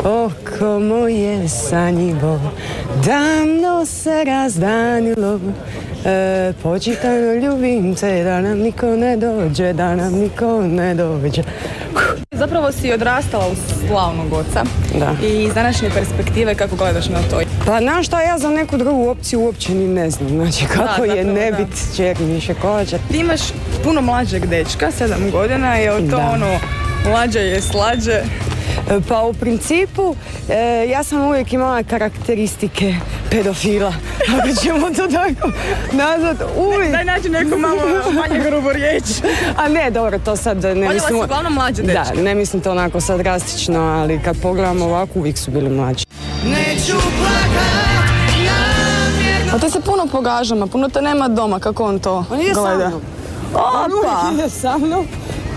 oko moje sanjivo, davno se razdanilo. Počitano ljubim te, da nam niko ne dođe, da nam niko ne dođe. Zapravo si odrastala uz slavnog oca. Da. I iz današnje perspektive kako gledaš na to? Pa znaš šta, ja za neku drugu opciju uopće ni ne znam. Znači kako je ne bit čer više kođa. Ti imaš puno mlađeg dečka, 7 godina, je to ono mlađe je slađe? Pa u principu ja sam uvijek imala karakteristike pedofila, ako ćemo to tako nazvat, uvijek. Daj nađi neku malo manje grubu riječ. A ne, dobro, to sad ne mislim... Voljela si uglavnom mlađe dečke? Da, ne mislim to onako sad drastično, ali kad pogledamo ovako, uvijek su bili mlađi. Neću plakat namjerno. A te se puno pogažama, puno te nema doma, kako on to On nije gleda? sa mnom. Opa! Uvijek ide sa mnom.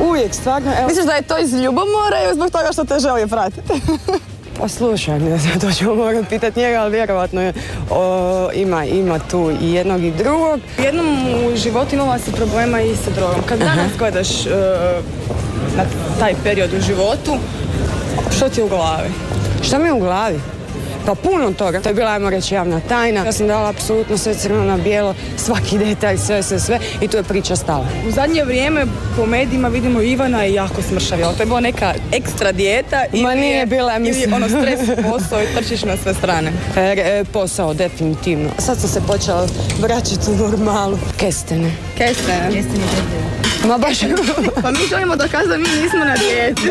Uvijek, stvarno. Evo. Misliš da je to iz ljubomore ili zbog toga što te želi pratiti? Pa slušaj, ne znam, to ćemo morat pitat njega, ali vjerovatno je, ima tu i jednog i drugog. Jednom u životu imala si problema i sa drogom. Kad danas gledaš na taj period u životu, što ti je u glavi? Šta mi je u glavi? Pa puno toga. To je bila, ajmo reći, javna tajna. Ja sam dala apsolutno sve crno na bijelo, svaki detalj, sve i tu je priča stala. U zadnje vrijeme po medijima vidimo Ivana je jako smršavila. To je bila neka ekstra dijeta nije bila, mislim. Ili ono stres u posao i trčiš na sve strane. Posao, definitivno. Sad sam se počela vraćati u normalu. Kestene. Ma baš... Pa mi želimo dokazati da mi nismo na dijeti.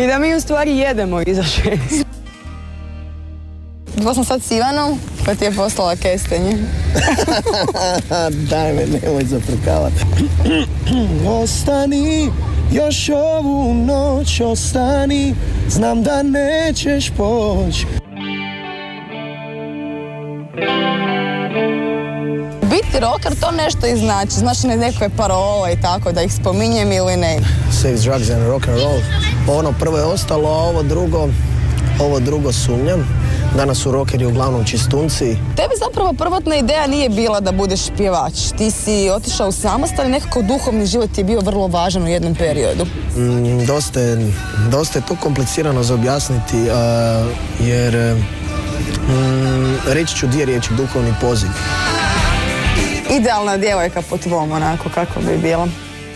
I da mi u stvari jedemo iza 6. Bila sam sad s Ivanom, pa ti je poslala kestenje. Daj me, nemoj zaprkavati. Ostani, još ovu noć ostani, znam da nećeš poći. Biti rocker to nešto i znači nekakve parole i tako, da ih spominjem ili ne. Sex, drugs and rock and roll. Ono prvo je ostalo, a ovo drugo sumnjam. Danas su rockeri uglavnom čistunci. Tebi zapravo prvotna ideja nije bila da budeš pjevač. Ti si otišao u samostan i nekako duhovni život ti je bio vrlo važan u jednom periodu. Dosta je to komplicirano za objasniti, jer reći ću 2 riječi, duhovni poziv. Idealna djevojka po tvom, onako, kako bi bila?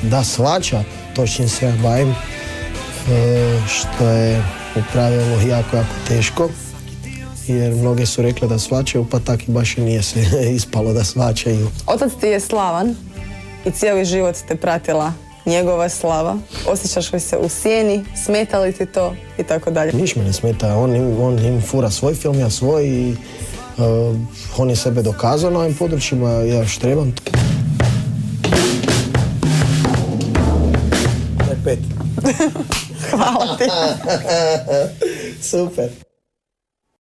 Da shvaća, to s čim se ja bavim, što je u pravilu jako teško. Jer mnoge su rekle da shvaćaju, pa tak i baš i nije se ispalo da shvaćaju. Otac ti je slavan i cijeli život te pratila njegova slava. Osjećaš li se u sjeni, smeta li ti to i tako dalje? Niš me ne smeta, on im fura svoj film, ja svoj i on je sebe dokazao na ovim područjima, ja još trebam. Daj 5. Hvala ti. Super.